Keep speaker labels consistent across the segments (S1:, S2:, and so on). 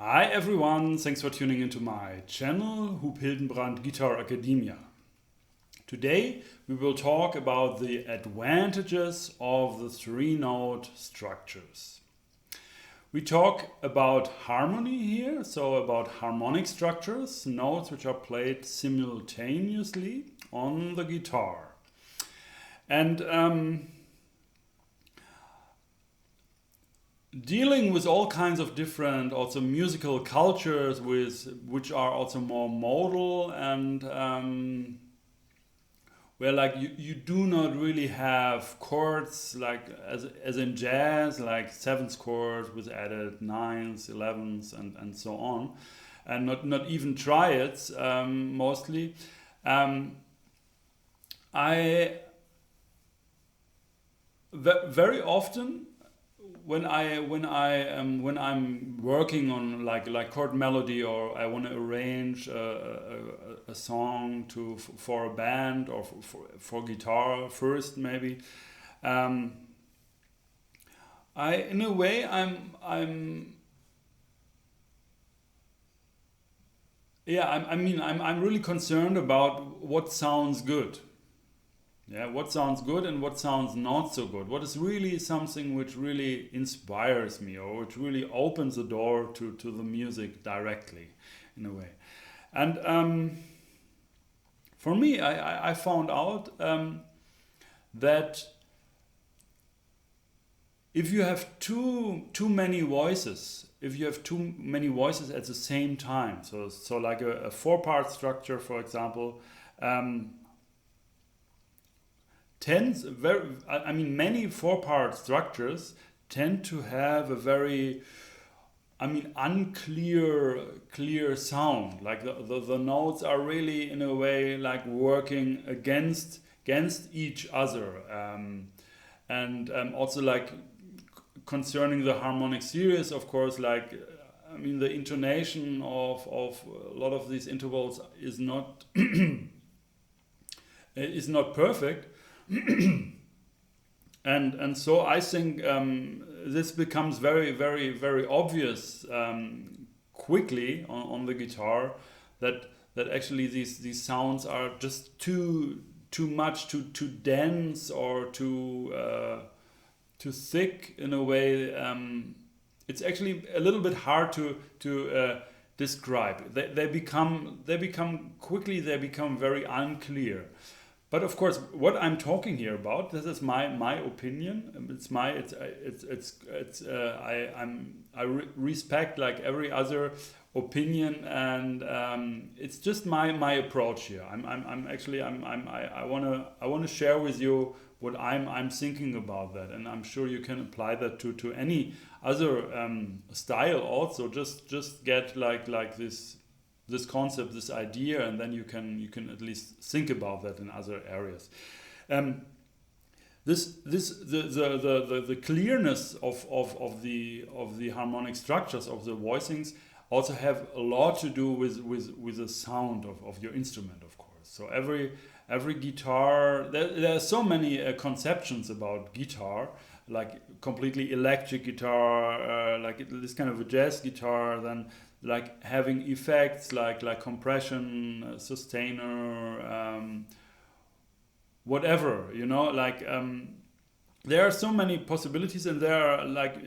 S1: Hi everyone, thanks for tuning into my channel, Huub Hildenbrand Guitar Academia. Today we will talk about the advantages of the three-note structures. We talk about harmony here, so about harmonic structures, notes which are played simultaneously on the guitar. And dealing with all kinds of different also musical cultures which are also more modal and where like you do not really have chords like as in jazz, like seventh chords with added ninths, 11ths and so on, and not even triads mostly. I very often when I'm working on like chord melody, or I want to arrange a song for a band or for guitar first maybe, I in a way I'm really concerned about what sounds good. Yeah, what sounds good and what sounds not so good. What is really something which really inspires me or which really opens the door to the music directly, in a way. And for me, I found out that if you have too many voices, if you have too many voices at the same time, so like a four-part structure, for example, many four-part structures tend to have a very, clear sound. Like the notes are really in a way like working against each other, and also like concerning the harmonic series, of course, like the intonation of a lot of these intervals is not is not perfect. And so I think this becomes very obvious quickly on the guitar that actually these sounds are just too much, too dense, or too thick in a way. It's actually a little bit hard to describe. They become very unclear. But of course, what I'm talking here about, this is my opinion. I respect like every other opinion, and it's just my approach here. I wanna share with you what I'm thinking about that, and I'm sure you can apply that to any other style also. Just get like this concept, this idea, and then you can at least think about that in other areas. The clearness of the harmonic structures of the voicings also have a lot to do with the sound of your instrument, of course. So every guitar, there are so many conceptions about guitar, like completely electric guitar, like this kind of a jazz guitar, then like having effects like compression, sustainer, whatever, there are so many possibilities, and there are like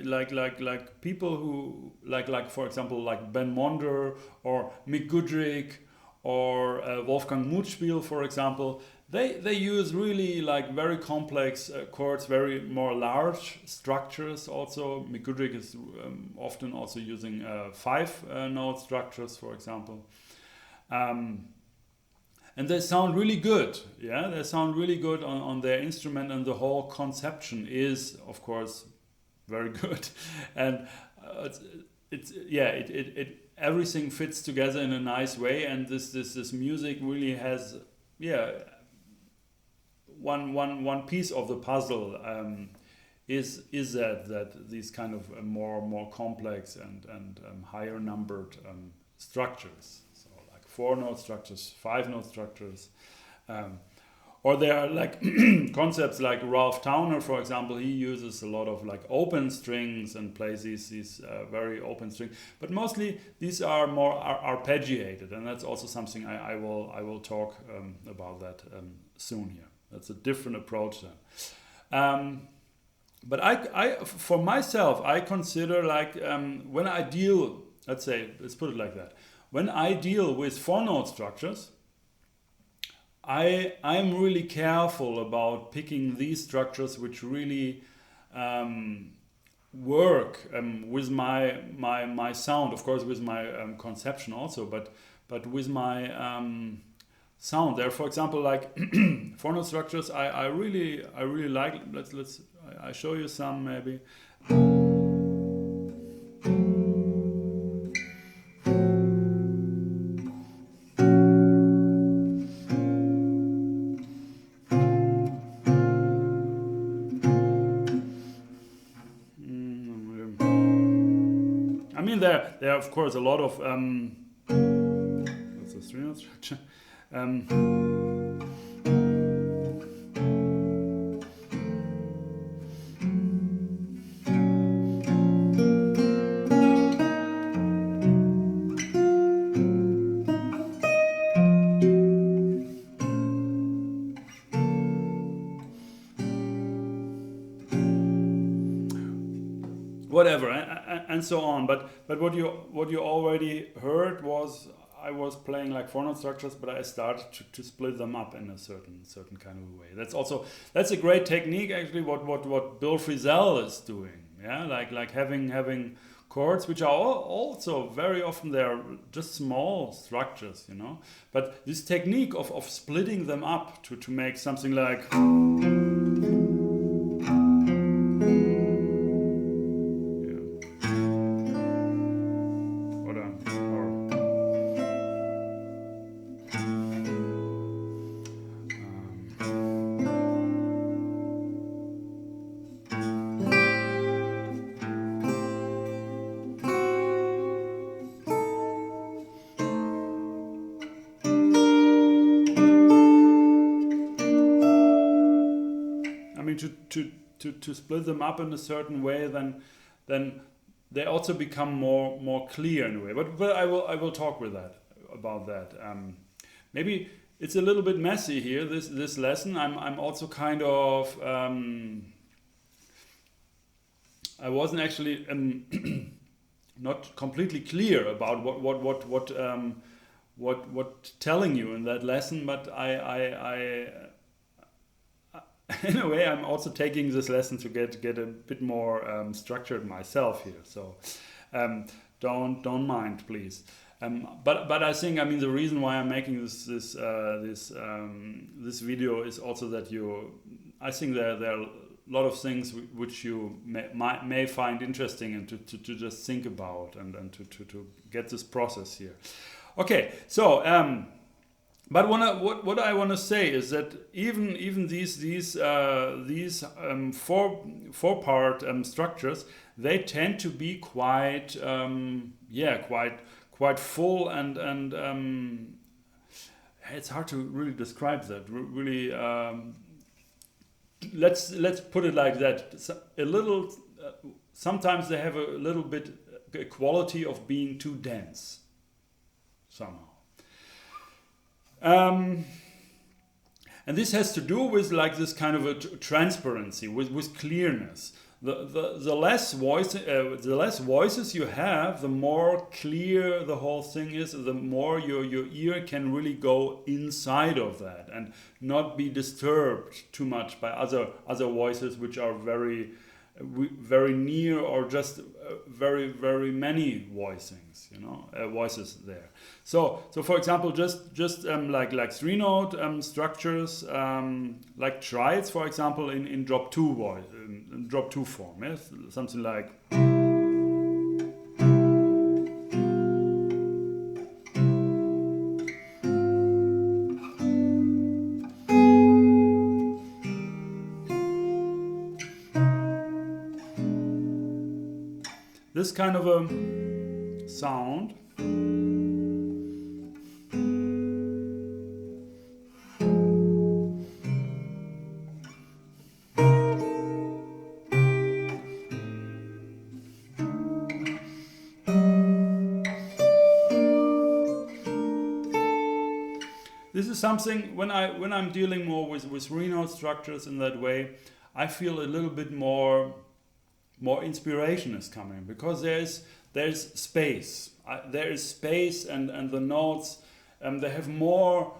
S1: people who like for example like Ben Monder or Mick Goodrick or Wolfgang Mutspiel, for example. They use really like very complex chords, very more large structures. Also, Mick Goodrick is often also using five-note structures, for example. And they sound really good. Yeah, they sound really good on their instrument, and the whole conception is, of course, very good. And it everything fits together in a nice way, and this music really has one piece of the puzzle, is that these kind of more complex and higher numbered structures, so like four-note structures, five-note structures, or there are like concepts like Ralph Towner, for example. He uses a lot of like open strings and plays these very open strings. But mostly these are more arpeggiated, and that's also something I will talk about that soon here. That's a different approach then. But for myself, I consider like when I deal, let's put it like that. When I deal with 4-note structures, I'm really careful about picking these structures which really work with my sound, of course with my conception also, but with my sound. There, for example, like 4-note structures, I really like. I show you some maybe. I mean, there are of course a lot of what's the 3-note structure? Whatever and so on, but what you already heard was I was playing like 4-note structures, but I started to split them up in a certain kind of way. That's a great technique actually. What Bill Frisell is doing, yeah, like having chords which are also very often they're just small structures, you know. But this technique of splitting them up to make something like. To split them up in a certain way, then they also become more clear in a way. But I will talk about that. Maybe it's a little bit messy here. This lesson. I'm also kind of. I wasn't actually not completely clear about what telling you in that lesson, but I in a way, I'm also taking this lesson to get a bit more structured myself here. So don't mind, please. But I think, I mean, the reason why I'm making this video is also that I think there are a lot of things which you may find interesting and to just think about and to get this process here. Okay, so. But what I want to say is that even these 4-part structures, they tend to be quite full and it's hard to really describe that. Really, let's put it like that. A little. Sometimes they have a little bit a quality of being too dense somehow. And this has to do with like this kind of a transparency, with clearness. The less voices you have, the more clear the whole thing is. The more your ear can really go inside of that and not be disturbed too much by other voices which are very near or just very very many voices there. So for example, just like 3-note structures, like triads, for example, in drop 2 drop 2 form, yes? Something like. This kind of a sound. this is something when I'm dealing more with three note structures in that way, I feel a little bit more inspiration is coming, because there's space. There is space, and the notes, they have more.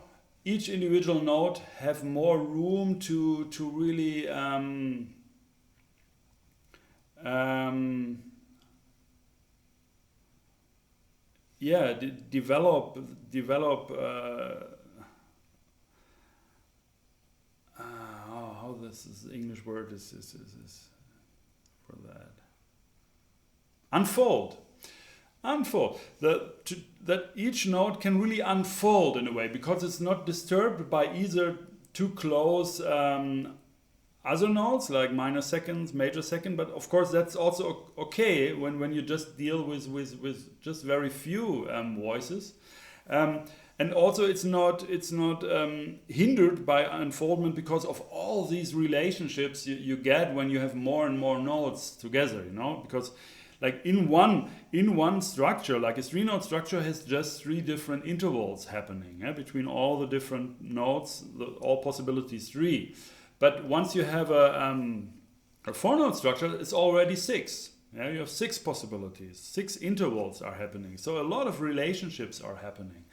S1: Each individual note have more room to really develop how this is the English word is for that. Unfold. That each note can really unfold in a way, because it's not disturbed by either too close other notes like minor seconds, major second, but of course that's also okay when you just deal with just very few voices. And also it's not hindered by unfoldment because of all these relationships you get when you have more and more notes together, because like in one structure, like a three note structure has just three different intervals happening between all the different notes, all possibilities three. But once you have a four note structure, it's already six. Yeah, you have six possibilities, six intervals are happening. So a lot of relationships are happening.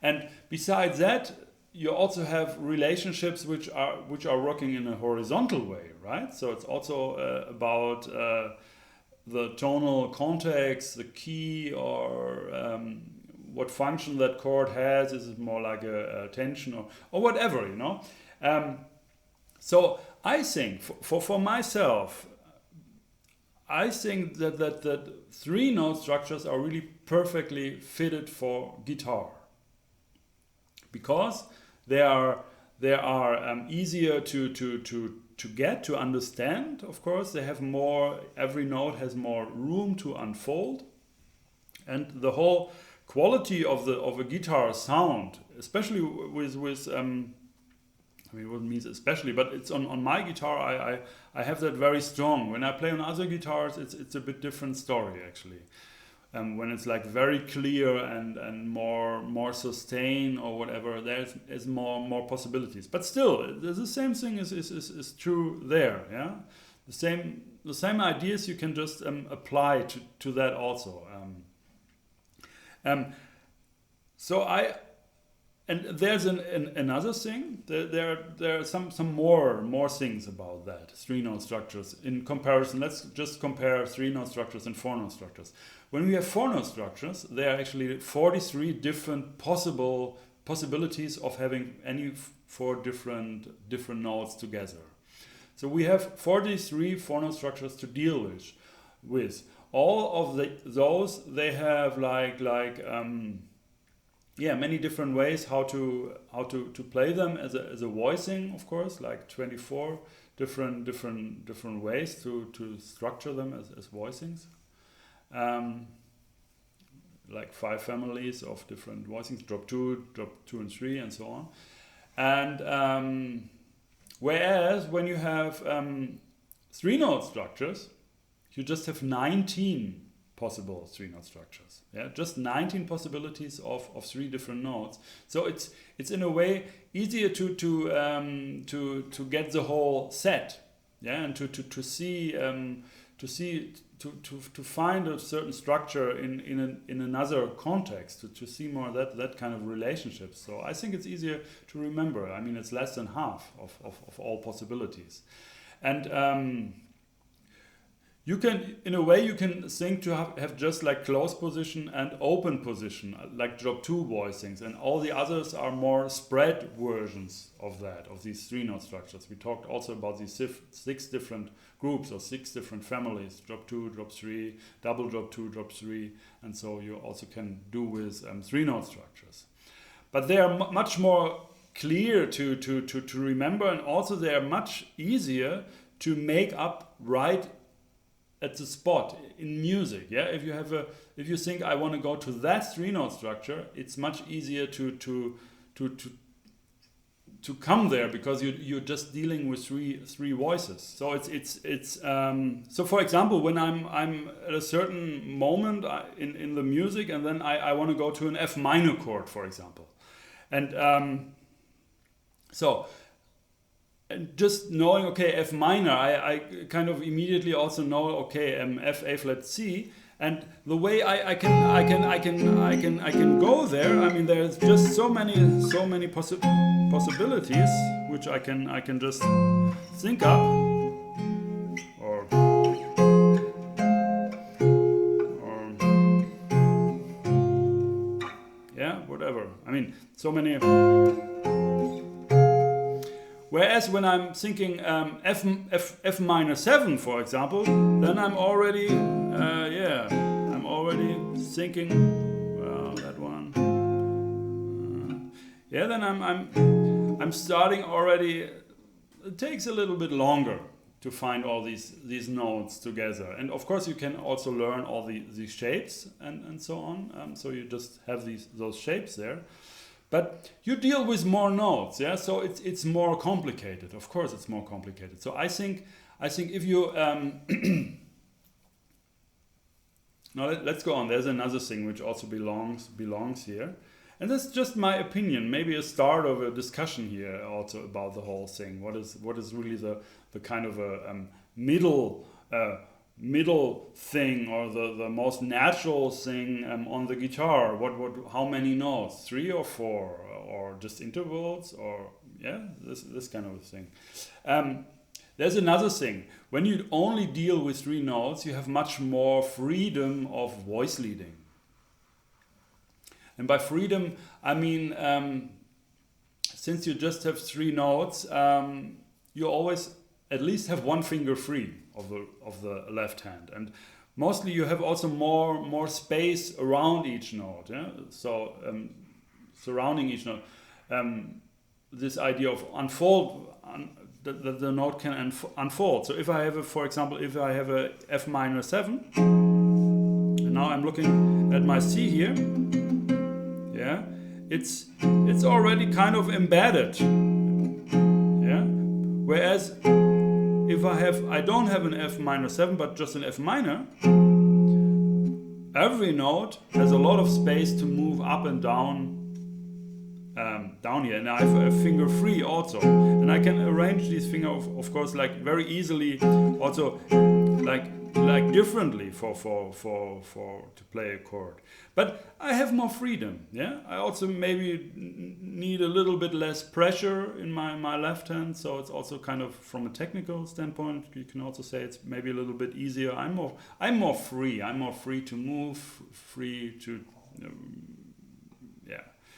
S1: And besides that, you also have relationships which are working in a horizontal way, right? So it's also about the tonal context, the key, or what function that chord has. Is it more like a tension or whatever, So I think for myself, I think that three note structures are really perfectly fitted for guitar, because they are easier to get, to understand. Of course, they have more. Every note has more room to unfold, and the whole quality of a guitar sound, especially with I mean, what it means especially, but it's on my guitar. I have that very strong. When I play on other guitars, it's a bit different story actually. When it's like very clear and more sustain or whatever, there's more possibilities. But still, the same thing is true there. Yeah, the same ideas you can just apply to that also. And there's another thing. There are some more things about that three note structures in comparison. Let's just compare three note structures and four note structures. When we have four note structures, there are actually 43 different possibilities of having any four different notes together. So we have 43 four note structures to deal with. All of those they have many different ways how to play them as a voicing, of course, like 24 different ways to structure them as voicings. Like 5 families of different voicings, drop 2 and 3, and so on. And whereas when you have three note structures, you just have 19 possible three note structures. Yeah, just 19 possibilities of 3 different notes. So it's in a way easier to get the whole set. Yeah, and to find a certain structure in another context, to see more that kind of relationship. So I think it's easier to remember. I mean, it's less than half of all possibilities. And you can, in a way, you can think to have just like close position and open position, like drop 2 voicings, and all the others are more spread versions of these three note structures. We talked also about these 6 different groups or 6 different families: drop 2, drop 3, double drop 2, drop 3, and so you also can do with three note structures. But they are much more clear to remember, and also they are much easier to make up right at the spot in music. Yeah, if you think I want to go to that three note structure, it's much easier to come there, because you're just dealing with three voices. So it's so for example, when I'm at a certain moment in the music, and then I want to go to an F minor chord, for example, and So, and just knowing, okay, F minor, I kind of immediately also know, okay, F A flat C, and the way I can go there. I mean, there's just so many possibilities which I can just think up, or yeah, whatever. I mean, so many. Whereas when I'm thinking F minor 7, for example, then I'm already, I'm already thinking, well, that one. Then I'm starting already. It takes a little bit longer to find all these notes together, and of course you can also learn all these shapes and so on. So you just have those shapes there. But you deal with more notes, yeah. So it's more complicated. Of course, it's more complicated. So I think if you now let's go on. There's another thing which also belongs here, and that's just my opinion. Maybe a start of a discussion here also about the whole thing. What is really the kind of a middle thing, or the most natural thing on the guitar? How many notes? 3 or 4, or just intervals, or this kind of a thing. There's another thing. When you only deal with 3 notes, you have much more freedom of voice leading. And by freedom, I mean since you just have 3 notes, you always at least have one finger free of the left hand, and mostly you have also more space around each note. Yeah? So surrounding each note, this idea of that the note can unfold. So if I have for example, if I have a F minor 7, and now I'm looking at my C here. Yeah, it's already kind of embedded. Yeah, whereas if I don't have an F minor 7, but just an F minor, every note has a lot of space to move up and down here, and I have a finger free also, and I can arrange these fingers, of course, like very easily, also like differently for to play a chord. But I have more freedom. Yeah, I also maybe need a little bit less pressure in my left hand, so it's also kind of, from a technical standpoint, you can also say it's maybe a little bit easier. I'm more free. I'm more free to move, free to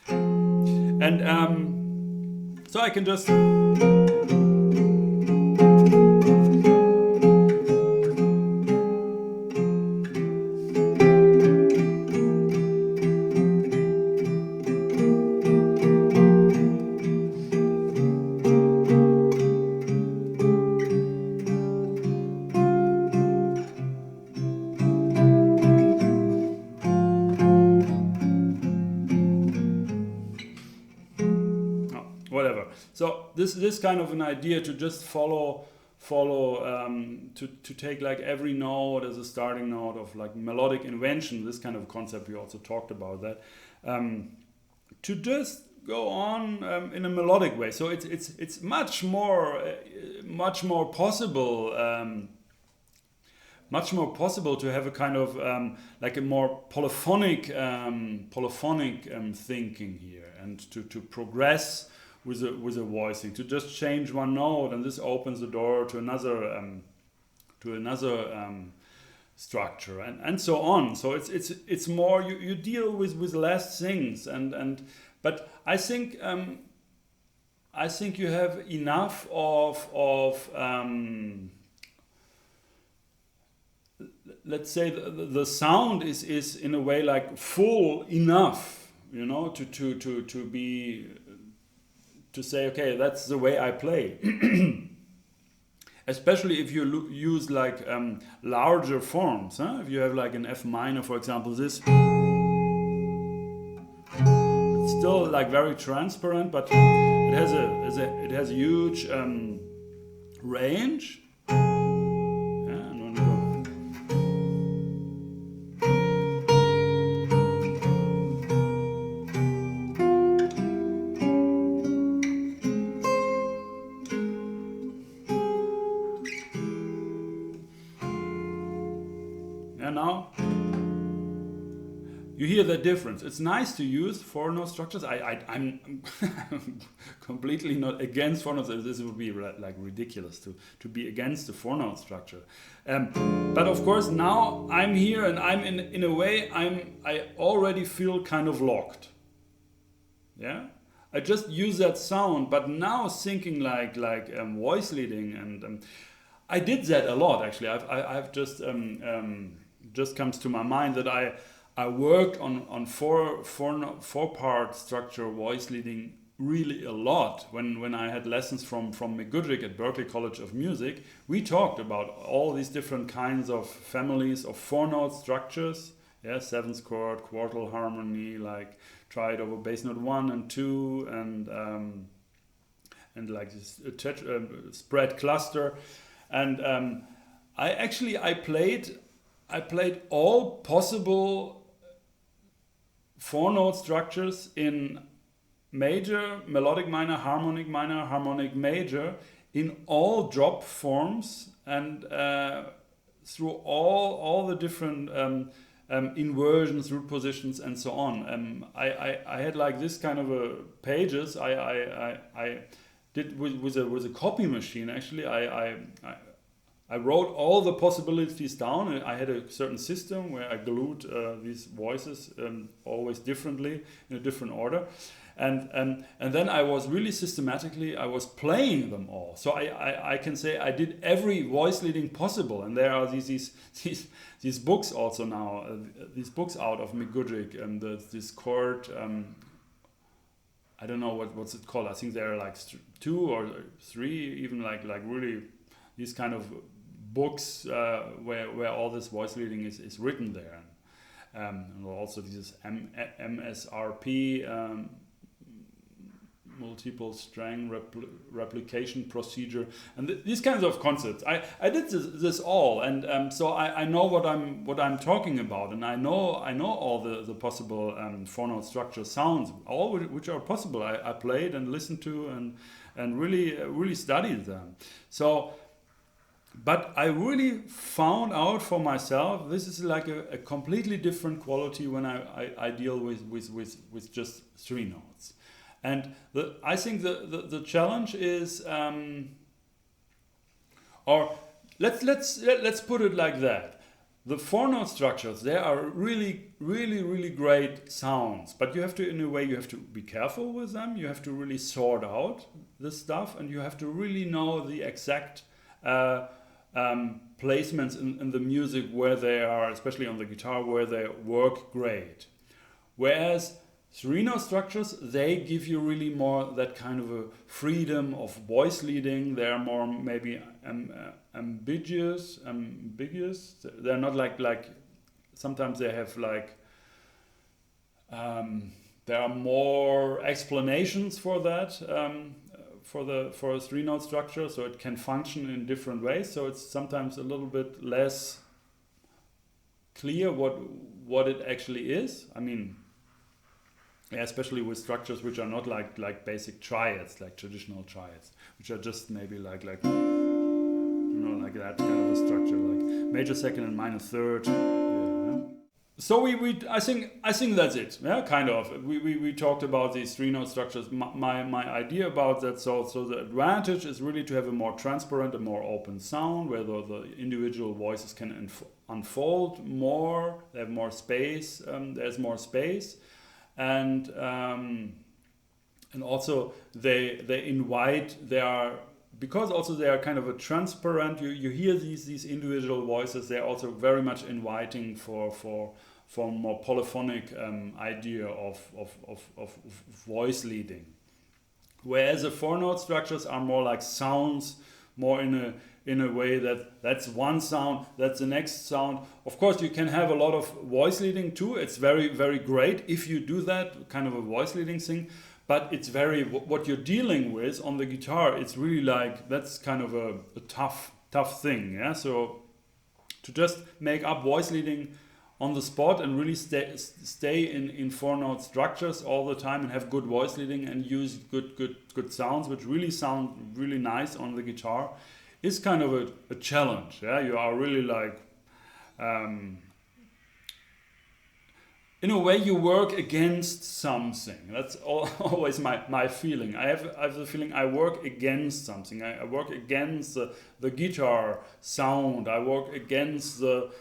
S1: and so I can just. Whatever. So this kind of an idea to just follow to take like every note as a starting note of like melodic invention. This kind of concept, we also talked about that. To just go on in a melodic way. So it's much more possible. Much more possible to have a kind of like a more polyphonic thinking here, and to progress with a voicing, to just change one note, and this opens the door to another structure, and so on. So it's more, you deal with less things, but I think you have enough of let's say the sound is in a way like full enough, to say, okay, that's the way I play. Especially if you use like larger forms. If you have like an F minor, for example, this, it's still like very transparent, but it has a huge range. you hear the difference. It's nice to use four-note structures. I'm completely not against four-notes. This would be like ridiculous to be against the four-note structure. But of course, now I'm here and I'm in a way I already feel kind of locked. Yeah, I just use that sound, but now thinking like voice leading, and I did that a lot actually. I've just comes to my mind that I worked on four part structure voice leading really a lot when I had lessons from McGoodrick at Berklee College of Music. We talked about all these different kinds of families of four note structures. Yeah, seventh chord, quartal harmony, like triad over bass note 1 and 2, and like this spread cluster, and I played all possible four note structures in major, melodic minor, harmonic major, in all drop forms, and through all the different inversions, root positions, and so on. I had like this kind of pages. I did with a copy machine. Actually, I wrote all the possibilities down. I had a certain system where I glued these voices always differently in a different order, and then I was really systematically I was playing them all. So I can say I did every voice leading possible, and there are these books also now, these books out of McGoodrick, and this chord. I don't know what's it called. I think there are like 2 or 3, even like really these kind of books where all this voice leading is written there, and also this MSRP, multiple string replication procedure, and these kinds of concepts. I did this all, and so I know what I'm talking about, and I know all the possible four note structure sounds, all which are possible. I played and listened to and really studied them. So. But I really found out for myself this is like a completely different quality when I deal with just 3 notes. And I think the challenge is, or let's put it like that. The 4 note structures, they are really great sounds, but you have to, in a way, you have to be careful with them. You have to really sort out this stuff, and you have to really know the exact placements in the music where they are, especially on the guitar, where they work great. Whereas 3 note structures, they give you really more that kind of a freedom of voice leading. They are more maybe ambiguous. They're not like sometimes they have like there are more explanations for that. For a 3 note structure, so it can function in different ways. So it's sometimes a little bit less clear what it actually is. I mean, yeah, especially with structures which are not like basic triads, like traditional triads, which are just maybe like like that kind of a structure, like major second and minor third. Yeah. So I think that's it. Yeah, kind of. We talked about these 3 note structures. My idea about that. So the advantage is really to have a more transparent, a more open sound, where the individual voices can unfold more. They have more space. There's more space, and also they invite. They are. Because also they are kind of a transparent, you hear these individual voices. They're also very much inviting for more polyphonic idea of voice leading. Whereas the 4 note structures are more like sounds, more in a way that's one sound, that's the next sound. Of course, you can have a lot of voice leading too. It's very very great if you do that kind of a voice leading thing. But it's very, what you're dealing with on the guitar, it's really like, that's kind of a tough thing, yeah? So to just make up voice leading on the spot and really stay in 4 note structures all the time and have good voice leading and use good sounds, which really sound really nice on the guitar, is kind of a challenge, yeah? You are really like, in a way you work against something. That's always my feeling. I have the feeling I work against something. I work against the guitar sound. I work against the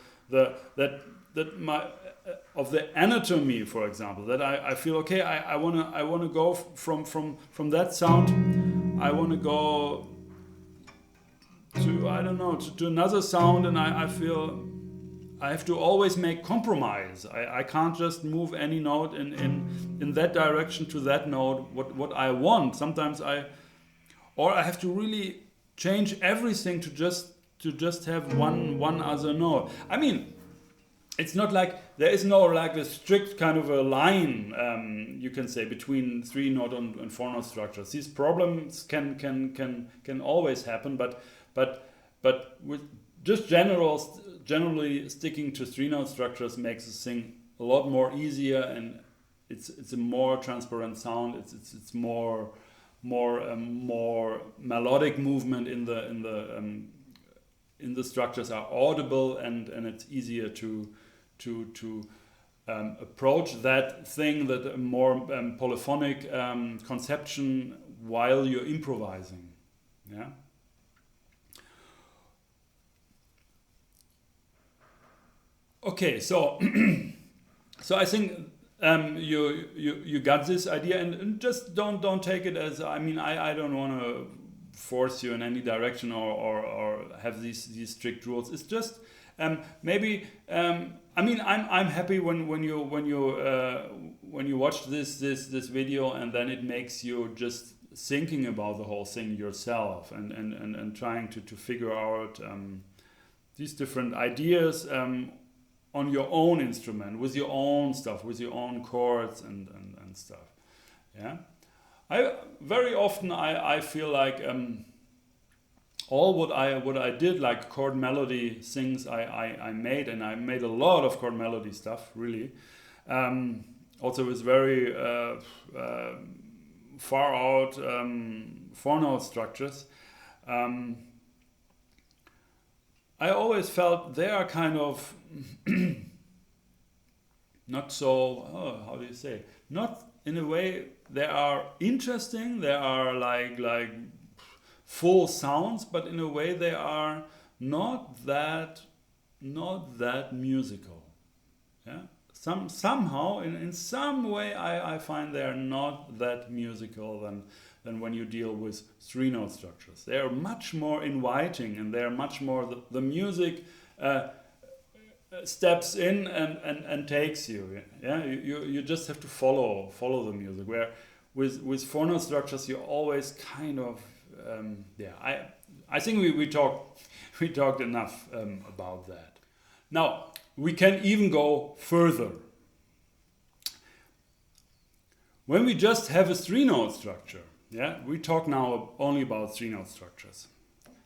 S1: anatomy, for example. That I feel okay. I wanna go from that sound. I wanna go to, I don't know, to another sound, and I feel I have to always make compromise. I can't just move any note in that direction to that note what I want. Sometimes I have to really change everything to just have one other note. I mean, it's not like there is no like a strict kind of a line, you can say, between 3-note and 4-note structures. These problems can always happen, but with just generally sticking to 3-note structures makes this thing a lot more easier, and it's a more transparent sound. It's more melodic movement in the structures are audible, and it's easier to approach that thing, that more polyphonic conception while you're improvising. Yeah. Okay, so so I think you got this idea, and just don't take it as, I mean, I don't want to force you in any direction or have these strict rules. It's just maybe I mean, I'm happy when you watch this video, and then it makes you just thinking about the whole thing yourself, and trying to figure out these different ideas on your own instrument, with your own stuff, with your own chords and stuff. Yeah, I very often I feel like all what I did, like chord melody things I made, and I made a lot of chord melody stuff, really. Also with very far out 4-note structures. I always felt they are kind of not so, how do you say, not in a way, they are interesting, they are like full sounds, but in a way they are not that musical. Yeah, somehow in some way I find they are not that musical than when you deal with 3-note structures. They are much more inviting, and they are much more the music steps in and takes you. Yeah, you just have to follow the music. Where with 4-note structures you always kind of I think we talked enough about that. Now we can even go further. When we just have a 3-note structure, yeah, we talk now only about 3-note structures.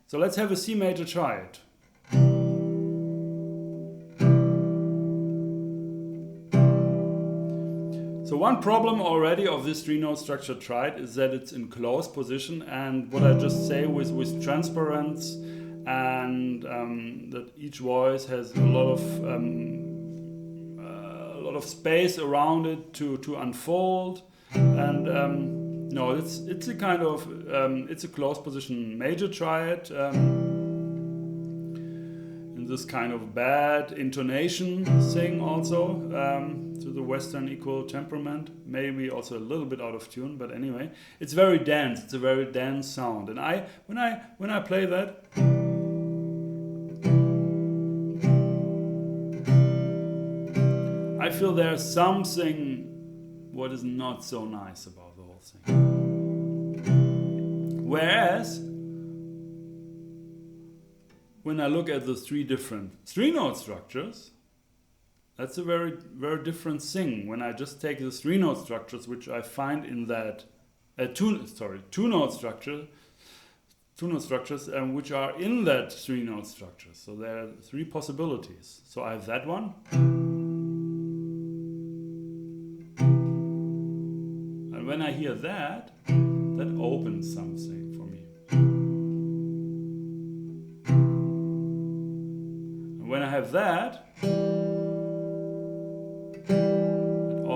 S1: So let's have a C major triad. So one problem already of this 3-note structure triad is that it's in closed position, and what I just say with transparence, and that each voice has a lot of space around it to unfold, and no, it's a kind of it's a closed position major triad. This kind of bad intonation thing also, to the Western equal temperament, maybe also a little bit out of tune, but anyway, it's very dense. It's a very dense sound, and when I play that, I feel there's something what is not so nice about the whole thing. Whereas when I look at the 3 different 3-note structures, that's a very, very different thing. When I just take the 3-note structures, which I find in that 2-note structures, which are in that 3-note structure. So there are 3 possibilities. So I have that one, and when I hear that opens something for me. When I have that,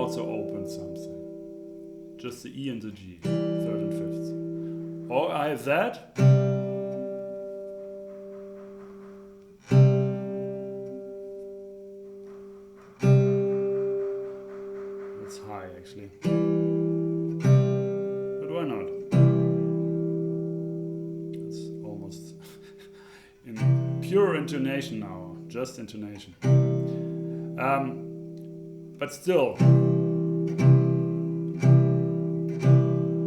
S1: also open something. Just the E and the G, third and fifth. Or I have that. That's high actually. But why not? It's almost in pure intonation now, just intonation. But still,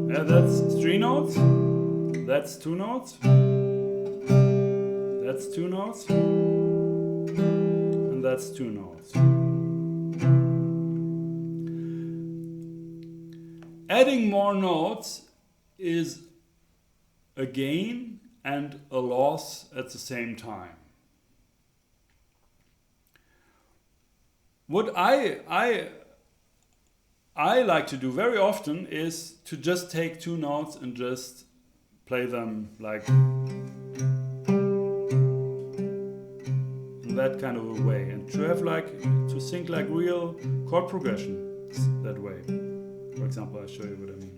S1: yeah, that's 3 notes, that's 2 notes, that's 2 notes, and that's 2 notes. Adding more notes is a gain and a loss at the same time. What I like to do very often is to just take 2 notes and just play them like in that kind of a way, and to have like to think like real chord progressions that way. For example, I'll show you what I mean.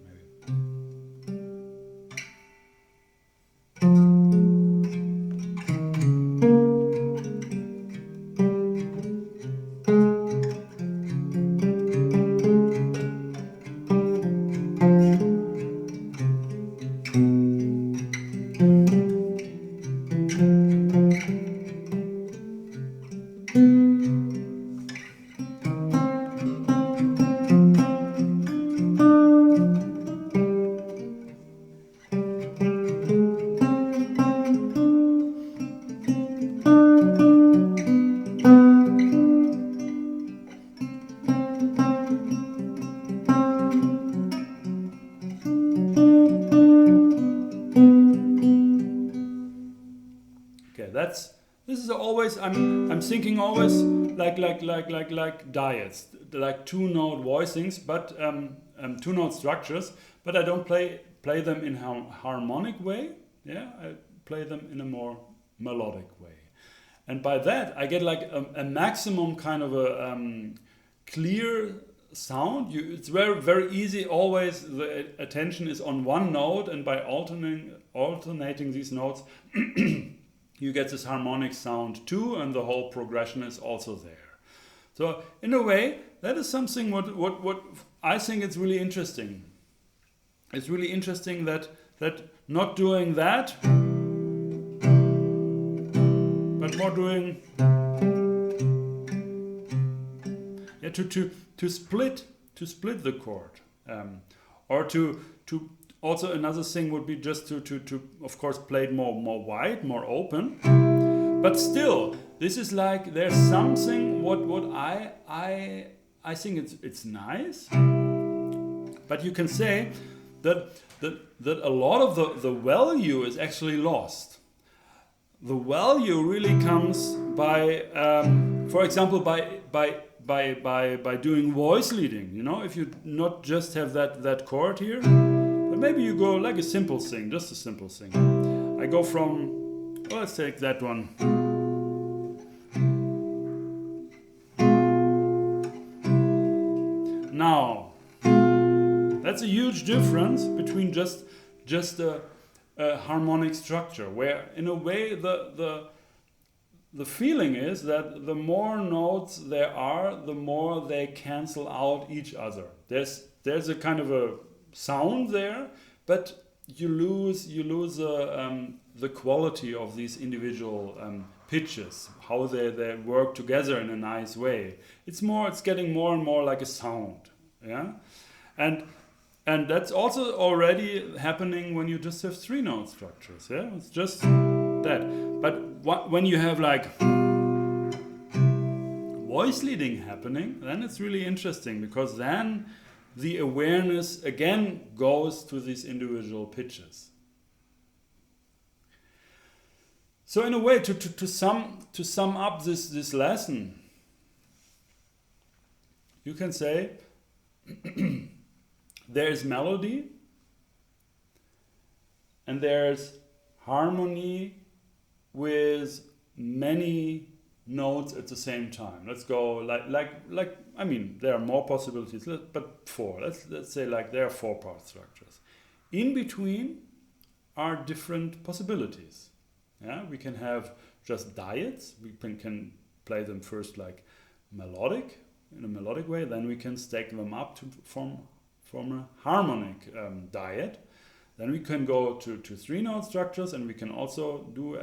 S1: This is always I'm thinking always like diets, like 2-note voicings, but 2-note structures. But I don't play them in a harmonic way. Yeah, I play them in a more melodic way, and by that I get like a maximum kind of a clear sound. It's very easy. Always the attention is on one note, and by alternating these notes. You get this harmonic sound too, and the whole progression is also there. So in a way, that is something what I think it's really interesting. It's really interesting that not doing that, but more doing to split the chord, or to also another thing would be just to of course play it more wide, more open. But still, this is like there's something what I think it's nice. But you can say that a lot of the value is actually lost. The value really comes by, for example, by doing voice leading. You know, if you not just have that chord here. Maybe you go like a simple thing, just a simple thing. I go from, well, let's take that one. Now, that's a huge difference between just a harmonic structure, where in a way the feeling is that the more notes there are, the more they cancel out each other. There's a kind of a sound there, but you lose the quality of these individual pitches, how they work together in a nice way. It's getting more and more like a sound, yeah, and that's also already happening when you just have 3-note structures, yeah. It's just that, but when you have like voice leading happening, then it's really interesting, because then the awareness again goes to these individual pitches. So in a way, to sum up this lesson, you can say there is melody and there's harmony with many notes at the same time. Let's go like I mean, there are more possibilities, but four. Let's say like there are 4-part structures. In between are different possibilities. Yeah, we can have just diads. We can play them first like melodic, in a melodic way. Then we can stack them up to form a harmonic diad. Then we can go to 3-note structures, and we can also do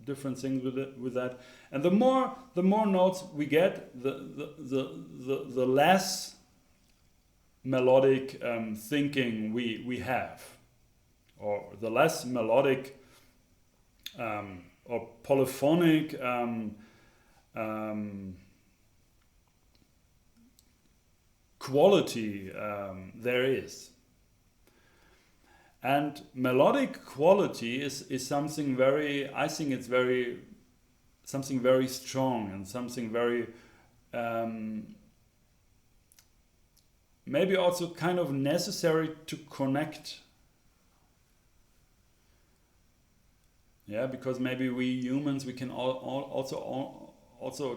S1: different things with that. And the more notes we get, the less melodic thinking we have, or the less melodic or polyphonic quality there is. And melodic quality is something very, I think it's something very strong, and something very maybe also kind of necessary to connect. Yeah, because maybe we humans, we can also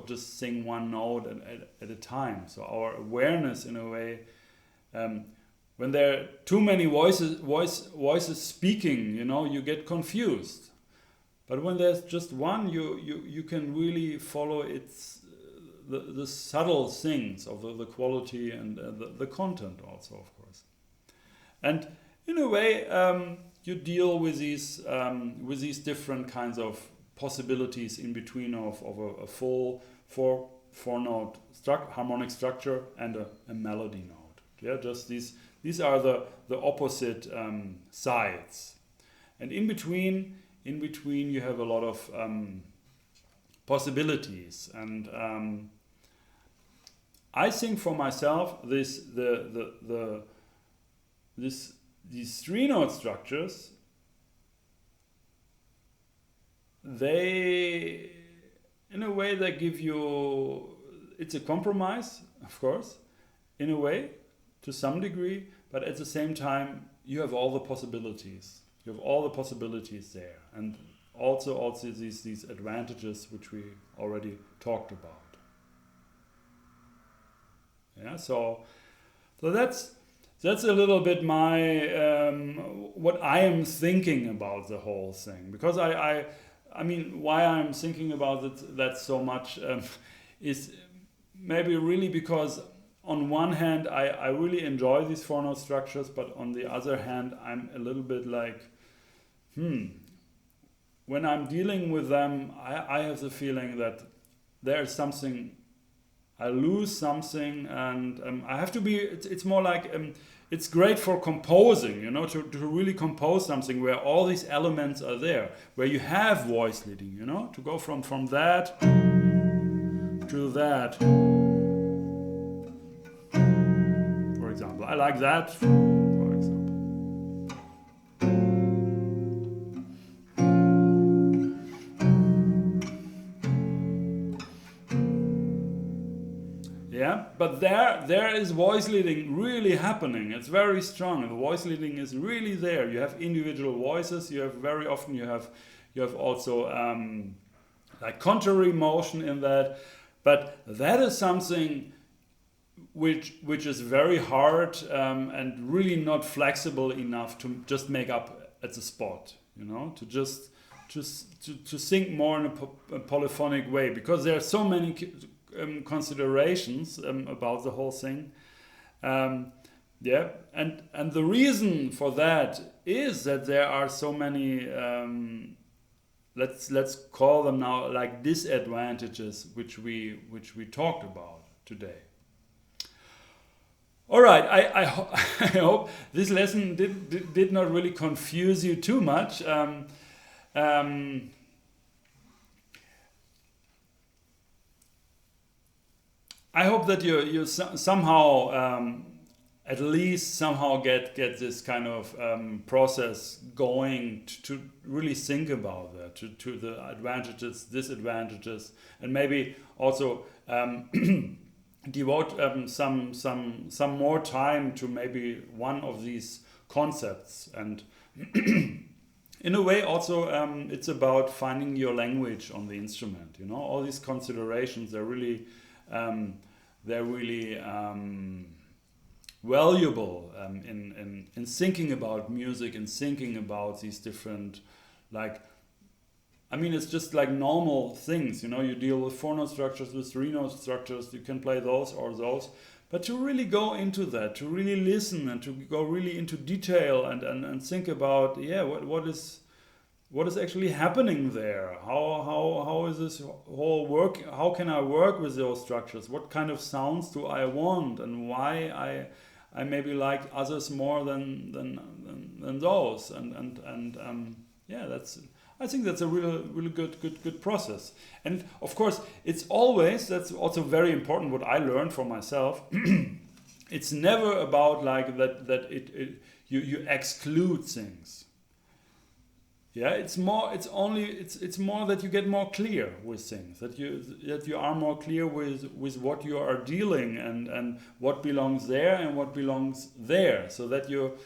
S1: just sing one note at a time. So our awareness, in a way, when there are too many voices speaking, you get confused. But when there's just one, you can really follow the subtle things of the quality and the content also, of course. And in a way, you deal with these different kinds of possibilities in between of a full four-note harmonic structure and a melody note. Yeah, just these are the opposite sides, and in between you have a lot of possibilities. And I think for myself, these 3-note structures, they, in a way, they give you, it's a compromise, of course, in a way, to some degree, but at the same time, you have all the possibilities. You have all the possibilities there, and also these advantages which we already talked about. Yeah, so that's a little bit my what I am thinking about the whole thing, because I mean, why I'm thinking about that so much is maybe really because on one hand I really enjoy these 4-note structures, but on the other hand I'm a little bit like, when I'm dealing with them, I have the feeling that there's something, I lose something, and I have to be, it's more like, it's great for composing, to really compose something where all these elements are there, where you have voice leading, to go from that to that, for example. I like that, for example. Yeah, but there is voice leading really happening. It's very strong. The voice leading is really there. You have individual voices. You have very often you have also like contrary motion in that. But that is something which is very hard and really not flexible enough to just make up at the spot. To just to think more in a polyphonic way, because there are so many considerations about the whole thing. Yeah, and the reason for that is that there are so many let's call them now like disadvantages which we talked about today. All right, I hope this lesson did not really confuse you too much. I hope that you somehow at least somehow get this kind of process going to really think about that, to the advantages, disadvantages, and maybe also devote some more time to maybe one of these concepts. And in a way also it's about finding your language on the instrument. All these considerations are really they're really valuable in thinking about music and thinking about these different, like, I mean, it's just like normal things, you know, you deal with 4-note structures, with 3-note structures, you can play those or those. But to really go into that, to really listen and to go really into detail and think about, yeah, what is actually happening there? How is this whole work? How can I work with those structures? What kind of sounds do I want, and why I maybe like others more than those? Yeah, I think that's a really good process. And of course, it's always, that's also very important what I learned for myself. It's never about like that you exclude things. Yeah, it's more that you get more clear with things, that you are more clear with what you are dealing and what belongs there and what belongs there, so that you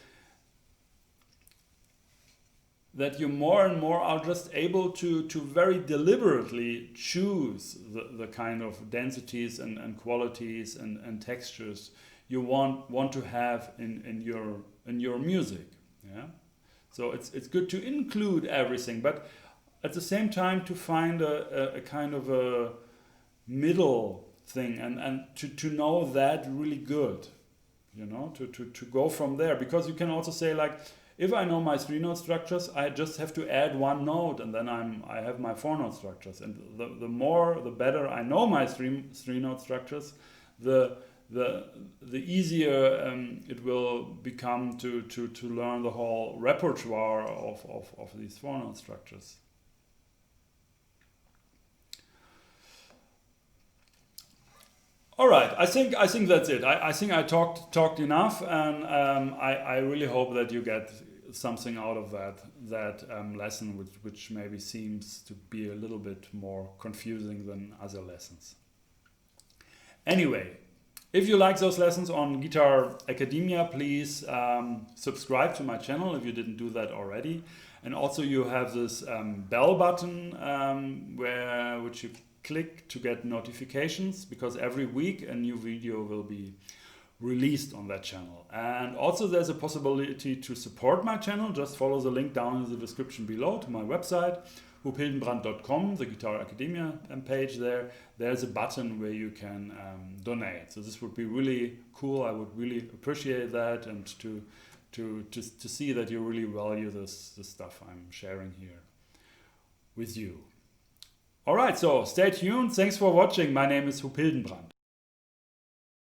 S1: more and more are just able to very deliberately choose the kind of densities and qualities and textures you want to have in your music. Yeah, so it's good to include everything, but at the same time to find a kind of a middle thing and to know that really good, you know, to go from there, because you can also say, like, if I know my 3-note structures, I just have to add 1 note, and then I have my 4-note structures. And the better I know my 3-note structures, the easier it will become to learn the whole repertoire of these 4-note structures. All right, I think that's it. I think I talked enough, and I really hope that you get something out of that lesson, which maybe seems to be a little bit more confusing than other lessons. Anyway, if you like those lessons on Guitar Academia, please subscribe to my channel if you didn't do that already, and also you have this bell button which you click to get notifications, because every week a new video will be released on that channel. And also there's a possibility to support my channel. Just follow the link down in the description below to my website, huphildenbrandt.com, the Guitar Academia page there. There's a button where you can donate. So this would be really cool. I would really appreciate that, and to see that you really value this stuff I'm sharing here with you. All right, so stay tuned. Thanks for watching. My name is Hup Hildenbrandt.